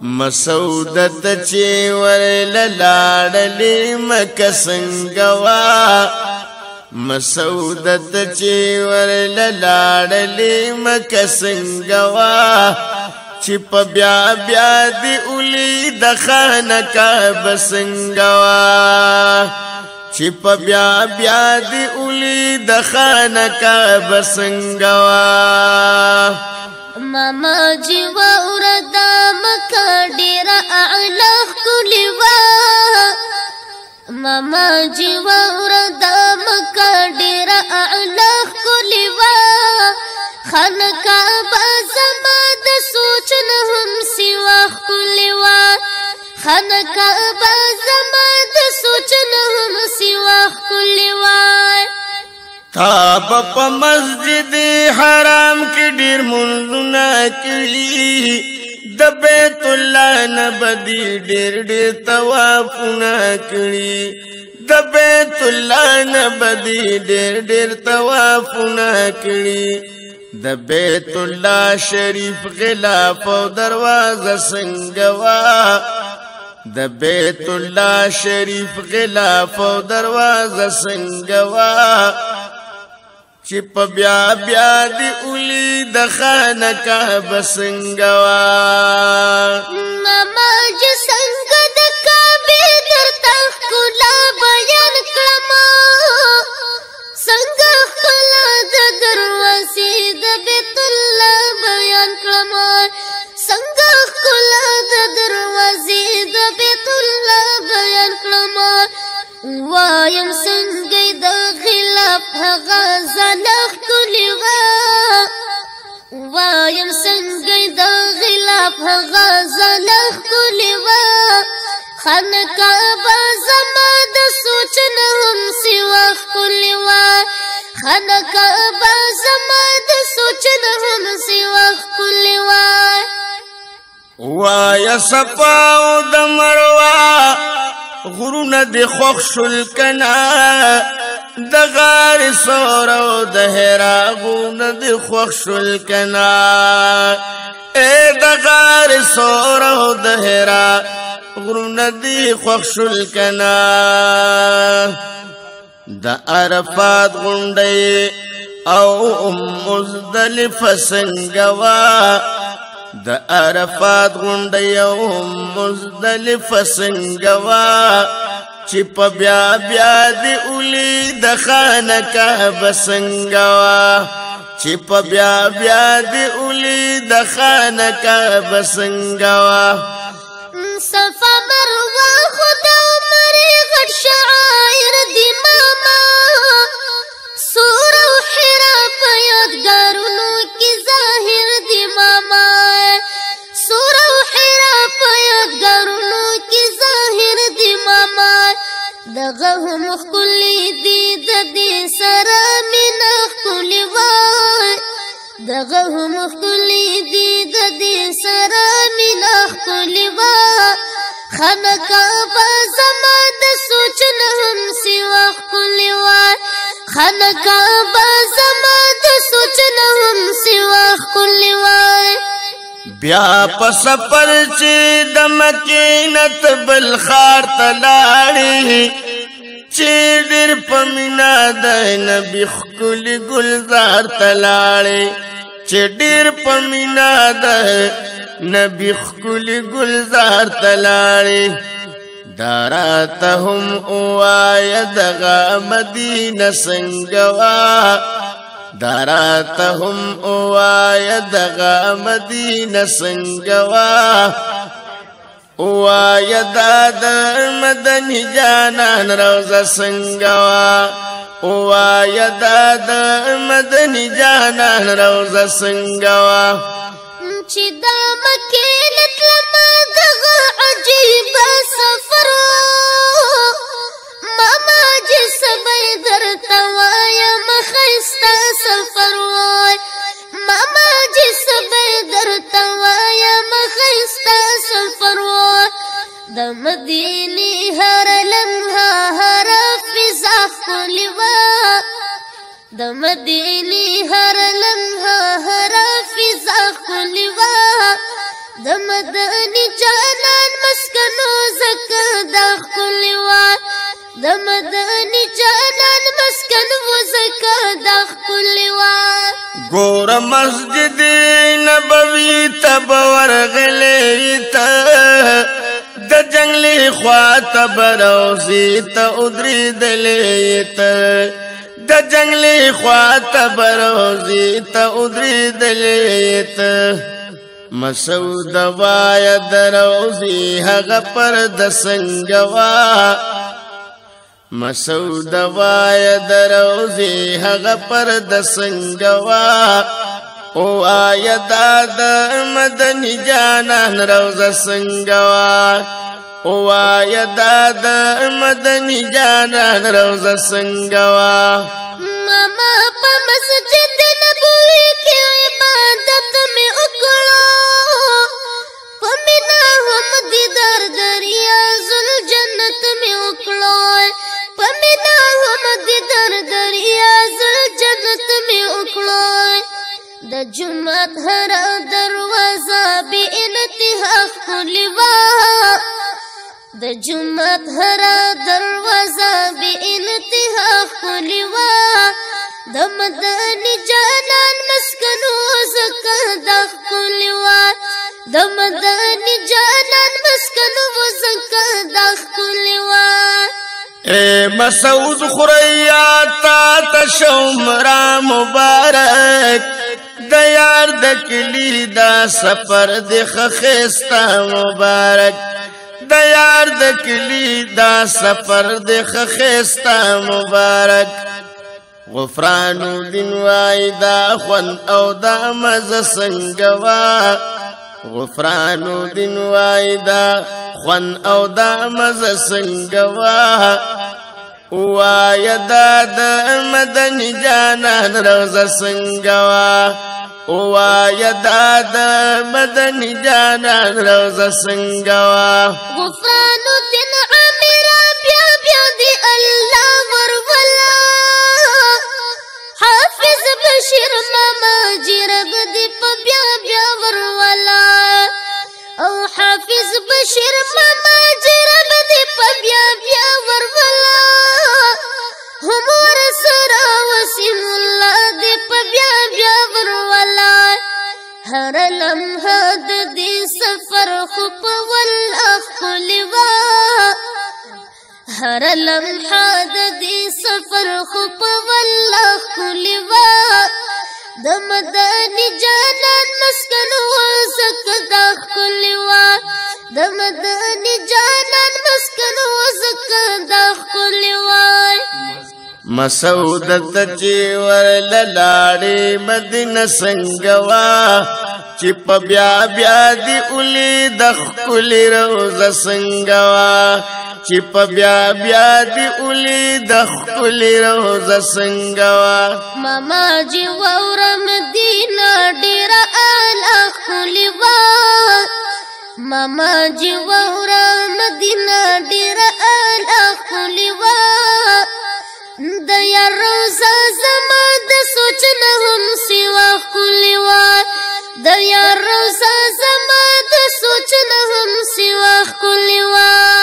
مسودت چی ورل لاړلې مکه څنګه وا مسودت چی ورل لاړلې مکه څنګه وا چې په بیا بیا دی اولی د خانقاه څنګه وا چې په بیا بیا دی اولی د خانقاه څنګه وا ماما جیوا وردا مکه ډیره اعلی کلی وا ماما جیوا وردا مکه ډیره اعلی کلی وا خانقاه زما د سوچ نه هم سوا کلی وا خانقاه زما د سوچ نه هم سوا کلی وا تاب په مسجد حرام کې ډیر منځونه کړي د بیت الله نه بدی ډیر طوافونه کړي د بیت الله نه بدی ډیر طوافونه کړي د بیت الله شریف غلاف او دروازه څنګه وا د بیت الله شریف غلاف او دروازه څنګه وا چې په بیا بیا دی اولی د خانقاه څنګه وا ماما چې څنګه د کعبې درته ښکلا بیان کړم څنګه ښکلا د دروازې د بیت الله بیان کړم څنګه ښکلا د دروازې د بیت الله بیان کړم وایم څنګه د خلاف هغه زلخ کلی وا وایم څنګه د خلاف هغه زلخ کلی وا خانقاه زما د سوچ نه هم سوا کلی وا خانقاه زما د سوچ نه هم سوا کلی وا وایا صفا او د مروه غرونه دی خوښ شول کنا د غار سور او د حرا غرونه دی خوښ شول کنا اے د غار سور او د حرا غرونه دی خوښ شول کنا د عرفات غونډې او مزدلفه څنګه وا د عرفات غونډې او مزدلفه څنګه وا چې په بیا بیا دی اولی د خانقاه څنګه وا چې په بیا بیا دی اولی د خانقاه څنګه وا صفا مروه خدا عمر غټ شعائر دی ماما سور او حرا په یادګارونو کې ظاهر دی ماما سور او حرا په یادګارونو کې ظاهر دی ماما دغه هم ښکلي دي د دې سره مینه ښکلي وای دغه هم ښکلي دي د دې سره مینه ښکلي وای خانقاه زما د سوچ نه هم سوا ښکلي وای خانقاه زما د سوچ نه هم سوا ښکلي وای بیا په سفر چې د مکې نه بل ښار ته لاړې چې ډېر په مینه د نبي ښکلي ګلزار ته لاړې چې ډېر په مینه د نبي ښکلي ګلزار ته لاړې دا راته هم ووایه دغه مدینه څنګه وا دا راته هم ووایه دغه مدینه څنګه وا ووایه دا د مدني جانان روضه څنګه وا ووایه دا د مدني جانان روضه څنګه وا چې دا مکې نه تلمه دغه عجیبه سفر ماما چې سبی درته وایم ښایسته سفر وای ماما چې سبی درته وایم ښایسته سفر وای د مدینې هر لمحه هر فضا ښکلې وه د مدینې هر لمحه هر فضا ښکلې وه د مدني د مدني جانان مسکن وزکا د خپل وا ګور مسجد نبوي تب ورغلې ته د جنگلي خوا تب روزي ته ودرېدلې ته د جنگلي خوا تب روزي ته ودرېدلې ته مسعود وای دروزي هغه پر د سنگوا مسعود وای دروزي هغه پر د سنگوا او آیدا د مدني جانان روزه سنگوا او آیدا د مدني جانان روزه سنگوا ماما په مسجد نبوي کې عبادت می وکړو پمینا هم دیدار دریاز الجنت می وکړو پمینا هم دیدار دریاز الجنت می وکړو د جمعت هر دروازه به انتها خلوا د جمعت هر دروازه به انتها خلوا د مدني جانان مسکنو زکه د خلوا د مدني جانان مسکنو زکه د خلوا اے مسعود خوریا تا تشمرا مبارک د یار د کلی دا سفر د خخستا مبارک د یار د کلی دا سفر د خخستا مبارک غفران دین وای دا خون او دا مز سنگوا غفران دین وای دا خون او دا مز سنگوا وای دا د مدني جانان روزه سنگوا وای دا د مدني جانان روزه سنگوا غفران دین عامر بیا بیا دی الله ورولا حافظ بشیر ماما جرب دی بیا بیا ورولا او حافظ بشیر ماما جرب دی بیا بیا ورولا همور سرا وسیم الله دی بیا بیا ورولا هر لمحه د دې سفر خو په ولخلوا هر لمحه د دې سفر خو په ولخلوا د مدني جانان مسکن وزکه د خلوا د مدني جانان مسکن وزکه د خلوا مسعود تچی ورل لاړې مدینه سنگوا چې په بیا بیا دی اولی د خپل روزه سنگوا چې په بیا بیا دی اولی د خپل روزه سنگوا ماما جی ور مدینه ډیر اعلی خلوا ماما جی ور مدینه ډیر اعلی خلوا د یا روزه زما د سوچ نه هم سوا خلوا د یا روزه زما د سوچ نه هم سوا خلوا